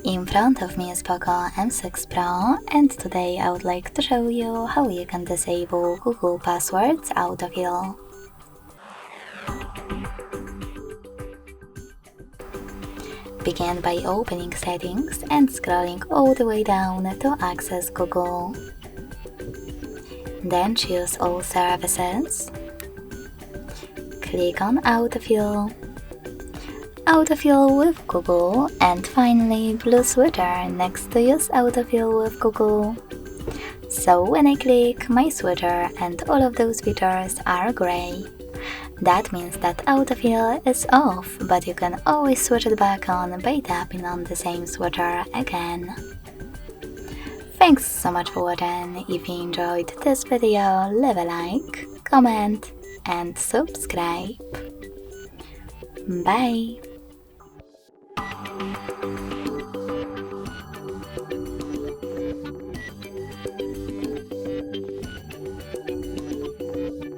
In front of me is POCO M6 Pro, and today I would like to show you how you can disable Google Passwords Autofill. Begin by opening Settings and scrolling all the way down to access Google. Then choose All Services. Click on Autofill. Autofill with Google, and finally blue switcher next to Use Autofill with Google. So when I click, my switcher and all of those features are gray. That means that Autofill is off, but you can always switch it back on by tapping on the same switcher again. Thanks so much for watching. If you enjoyed this video, leave a like, comment and subscribe. Bye!